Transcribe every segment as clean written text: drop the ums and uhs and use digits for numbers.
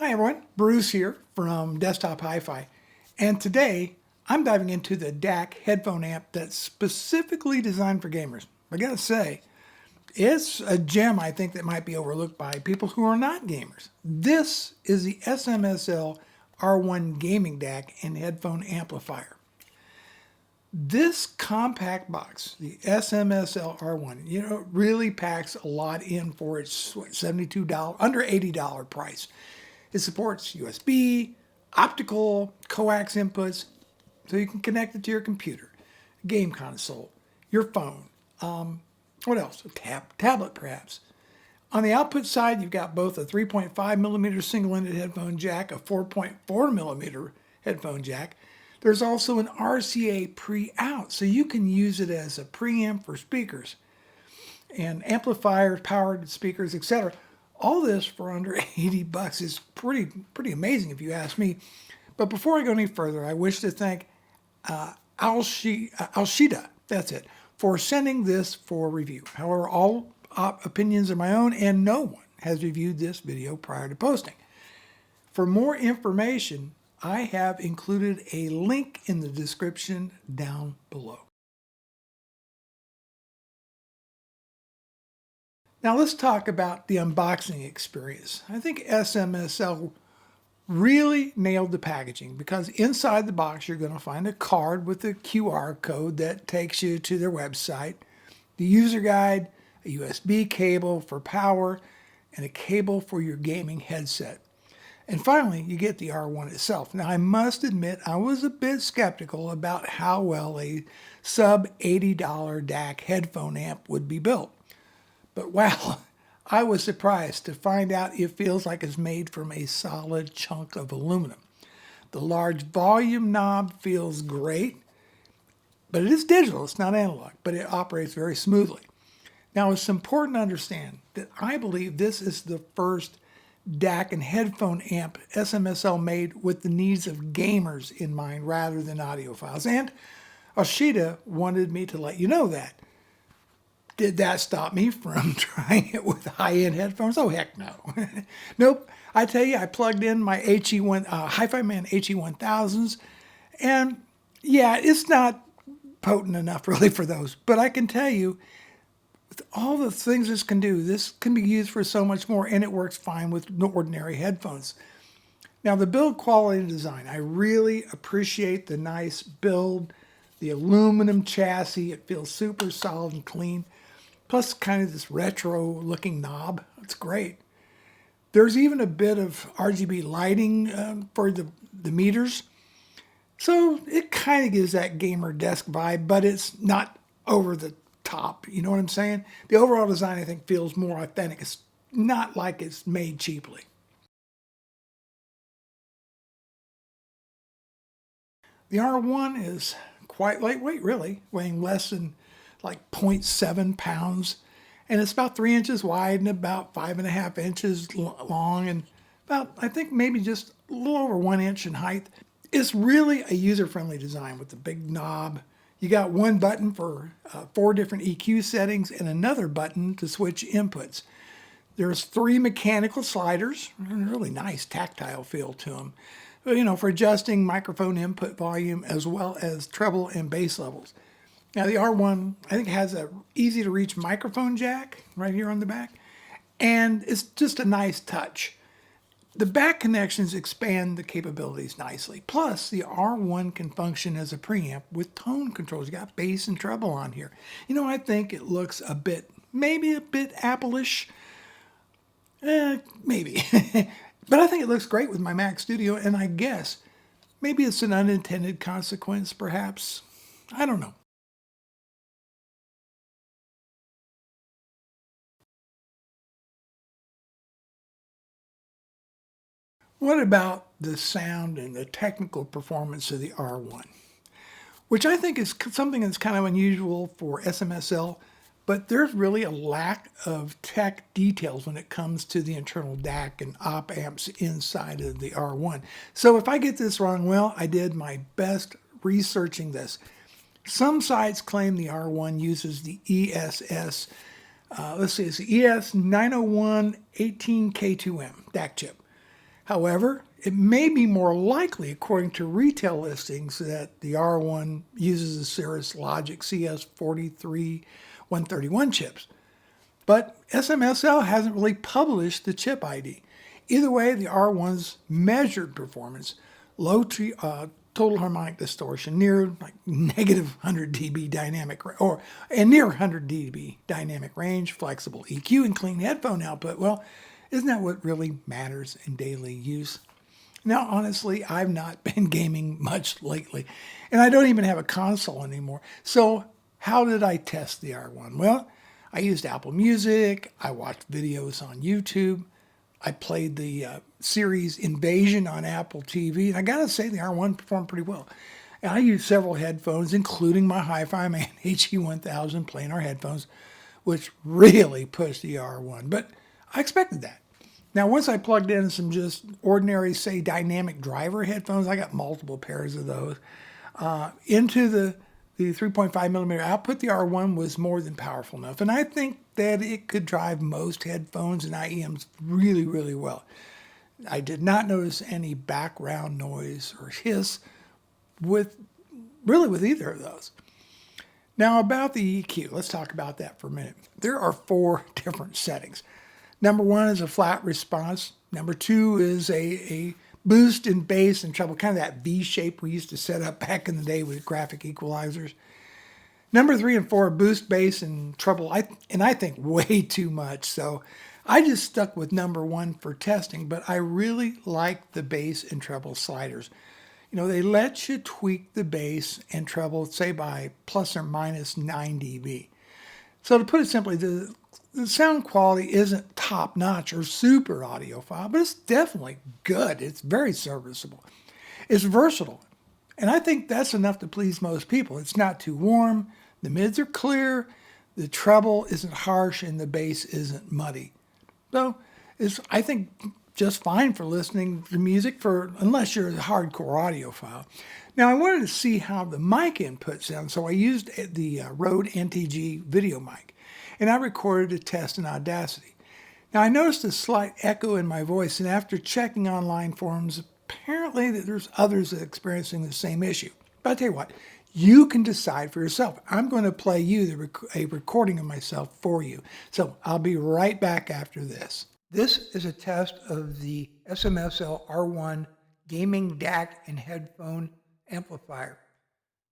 Hi everyone, Bruce here from Desktop Hi-Fi, and today I'm diving into the DAC headphone amp that's specifically designed for gamers. I gotta say, it's a gem I think that might be overlooked by people who are not gamers. This is the SMSL R1 gaming DAC and headphone amplifier. This compact box, the SMSL R1, really packs a lot in for its $72, under $80 price. It supports USB, optical, coax inputs, so you can connect it to your computer, game console, your phone. What else? A tablet, perhaps. On the output side, you've got both a 3.5 millimeter single-ended headphone jack, a 4.4 millimeter headphone jack. There's also an RCA pre-out, so you can use it as a preamp for speakers and amplifiers, powered speakers, etc. All this for under 80 bucks is pretty amazing if you ask me. But before I go any further, I wish to thank Alshida, that's it, for sending this for review. However, all opinions are my own and no one has reviewed this video prior to posting. For more information, I have included a link in the description down below. Now let's talk about the unboxing experience. I think SMSL really nailed the packaging because inside the box you're going to find a card with a QR code that takes you to their website, the user guide, a USB cable for power, and a cable for your gaming headset. And finally, you get the R1 itself. Now, I must admit, I was a bit skeptical about how well a sub-$80 DAC headphone amp would be built. But wow, I was surprised to find out it feels like it's made from a solid chunk of aluminum. The large volume knob feels great, but it is digital, it's not analog, but it operates very smoothly. Now, it's important to understand that I believe this is the first DAC and headphone amp SMSL made with the needs of gamers in mind rather than audiophiles. And Ashita wanted me to let you know that. Did that stop me from trying it with high-end headphones? Oh, heck no. Nope. I tell you, I plugged in my HIFIMAN HE1000s, and yeah, it's not potent enough really for those. But I can tell you, with all the things this can do, this can be used for so much more, and it works fine with ordinary headphones. Now, the build quality and design, I really appreciate the nice build, the aluminum chassis. It feels super solid and clean. Plus, kind of this retro-looking knob. It's great. There's even a bit of RGB lighting for the meters. So it kind of gives that gamer desk vibe, but it's not over the top. You know what I'm saying? The overall design, I think, feels more authentic. It's not like it's made cheaply. The R1 is quite lightweight, really, weighing less than like 0.7 pounds. And it's about 3 inches wide and about 5.5 inches long and about, I think, maybe just a little over 1 inch in height. It's really a user-friendly design with the big knob. You got one button for 4 different EQ settings and another button to switch inputs. There's 3 mechanical sliders, and a really nice tactile feel to them, for adjusting microphone input volume as well as treble and bass levels. Now the R1, I think, has a easy to reach microphone jack right here on the back, and it's just a nice touch. The back connections expand the capabilities nicely. Plus, the R1 can function as a preamp with tone controls. You got bass and treble on here. I think it looks maybe a bit Apple-ish. Maybe. But I think it looks great with my Mac Studio, and I guess maybe it's an unintended consequence, perhaps. I don't know. What about the sound and the technical performance of the R1? Which I think is something that's kind of unusual for SMSL, but there's really a lack of tech details when it comes to the internal DAC and op amps inside of the R1. So if I get this wrong, well, I did my best researching this. Some sites claim the R1 uses the ESS, it's the ES901 18K2M DAC chip. However, it may be more likely, according to retail listings, that the R1 uses the Cirrus Logic CS43131 chips. But SMSL hasn't really published the chip ID. Either way, the R1's measured performance, low total harmonic distortion, near like negative 100 dB dynamic, and near 100 dB dynamic range, flexible EQ, and clean headphone output. Well, isn't that what really matters in daily use? Now, honestly, I've not been gaming much lately, and I don't even have a console anymore. So how did I test the R1? Well, I used Apple Music, I watched videos on YouTube, I played the series Invasion on Apple TV, and I gotta say the R1 performed pretty well. And I used several headphones, including my HIFIMAN HE1000 planar headphones, which really pushed the R1, but I expected that. Now, once I plugged in some just ordinary, say, dynamic driver headphones, I got multiple pairs of those, into the 3.5 millimeter output, the R1 was more than powerful enough. And I think that it could drive most headphones and IEMs really, really well. I did not notice any background noise or hiss with either of those. Now about the EQ, let's talk about that for a minute. There are 4 different settings. Number 1 is a flat response. Number 2 is a boost in bass and treble, kind of that V shape we used to set up back in the day with graphic equalizers. Number 3 and 4 are boost, bass, and treble, and I think way too much. So I just stuck with number 1 for testing, but I really like the bass and treble sliders. You know, they let you tweak the bass and treble, say by plus or minus 9 dB. So to put it simply, the sound quality isn't top-notch or super audiophile, but it's definitely good. It's very serviceable. It's versatile, and I think that's enough to please most people. It's not too warm, the mids are clear, the treble isn't harsh, and the bass isn't muddy. So it's, I think, just fine for listening to music, unless you're a hardcore audiophile. Now, I wanted to see how the mic input sounds, so I used the Rode NTG video mic, and I recorded a test in Audacity. Now, I noticed a slight echo in my voice, and after checking online forums, apparently there's others that are experiencing the same issue. But I'll tell you what, you can decide for yourself. I'm going to play you a recording of myself for you. So I'll be right back after this. This is a test of the SMSL R1 gaming DAC and headphone amplifier.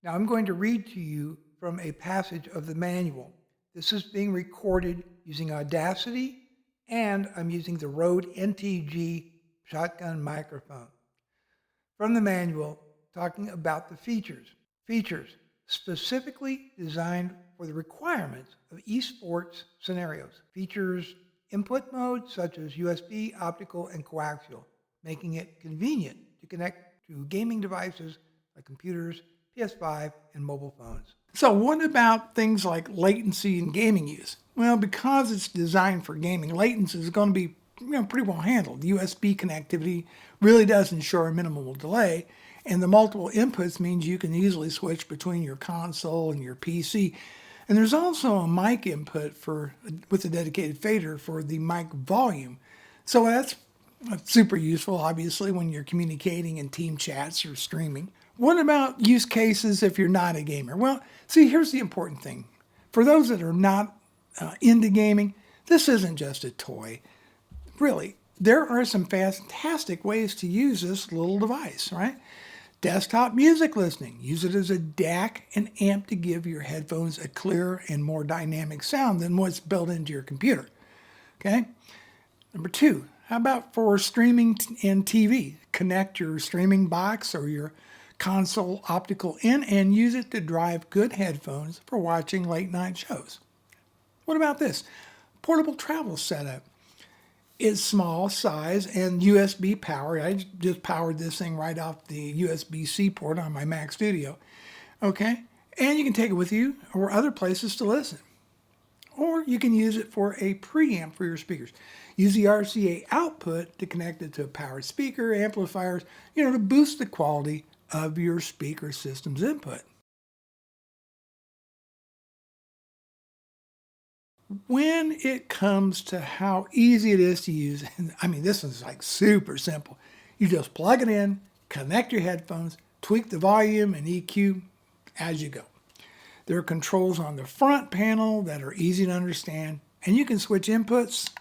Now I'm going to read to you from a passage of the manual. This is being recorded using Audacity, and I'm using the Rode NTG shotgun microphone. From the manual, talking about the features. Features specifically designed for the requirements of esports scenarios. Features input modes such as USB, optical, and coaxial, making it convenient to connect to gaming devices like computers, PS5, and mobile phones. So what about things like latency and gaming use? Well, because it's designed for gaming, latency is going to be pretty well handled. USB connectivity really does ensure a minimal delay, and the multiple inputs means you can easily switch between your console and your PC. And there's also a mic input with a dedicated fader for the mic volume. So that's super useful, obviously, when you're communicating in team chats or streaming. What about use cases if you're not a gamer? Well, see, here's the important thing. For those that are not into gaming, this isn't just a toy. Really, there are some fantastic ways to use this little device, right? Desktop music listening. Use it as a DAC and amp to give your headphones a clearer and more dynamic sound than what's built into your computer. Okay? Number 2, how about for streaming and TV? Connect your streaming box or your console optical in and use it to drive good headphones for watching late night shows. What about this? Portable travel setup. It's small size and USB powered. I just powered this thing right off the USB-C port on my Mac Studio. Okay? And you can take it with you or other places to listen. Or you can use it for a preamp for your speakers. Use the RCA output to connect it to a powered speaker, amplifiers, to boost the quality of your speaker system's input. When it comes to how easy it is to use, I mean, this is like super simple. You just plug it in, connect your headphones, tweak the volume and EQ as you go. There are controls on the front panel that are easy to understand, and you can switch inputs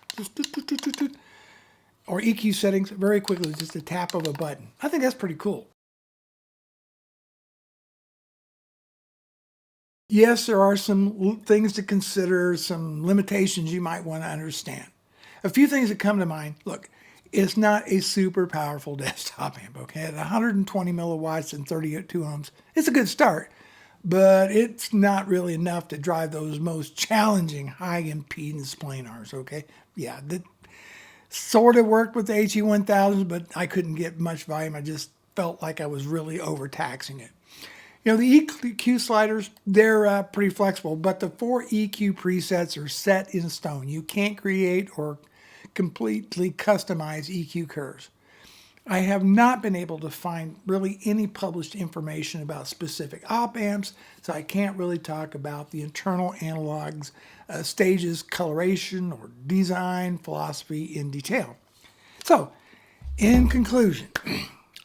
or EQ settings very quickly with just a tap of a button. I think that's pretty cool. Yes, there are some things to consider, some limitations you might want to understand. A few things that come to mind. Look, it's not a super powerful desktop amp, okay? At 120 milliwatts and 32 ohms, it's a good start, but it's not really enough to drive those most challenging high impedance planars, okay? Yeah, that sort of worked with the HE1000, but I couldn't get much volume. I just felt like I was really overtaxing it. You know, the EQ sliders, they're pretty flexible, but the 4 EQ presets are set in stone. You can't create or completely customize EQ curves. I have not been able to find really any published information about specific op amps, so I can't really talk about the internal analogs, stages, coloration, or design philosophy in detail. So, in conclusion,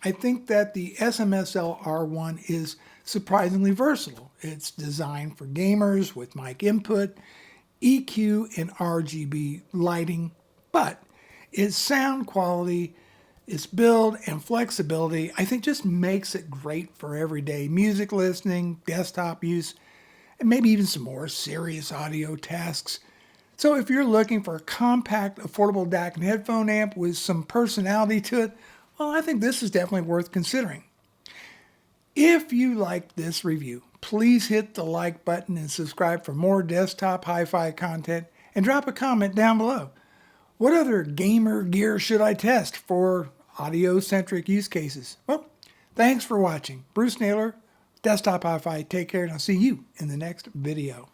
I think that the SMSL R1 is surprisingly versatile. It's designed for gamers with mic input, EQ, and RGB lighting, but its sound quality, its build, and flexibility, I think just makes it great for everyday music listening, desktop use, and maybe even some more serious audio tasks. So if you're looking for a compact, affordable DAC and headphone amp with some personality to it, well, I think this is definitely worth considering. If you liked this review, please hit the like button and subscribe for more desktop hi-fi content, and drop a comment down below. What other gamer gear should I test for audio-centric use cases? Well, thanks for watching. Bruce Naylor, Desktop Hi-Fi. Take care, and I'll see you in the next video.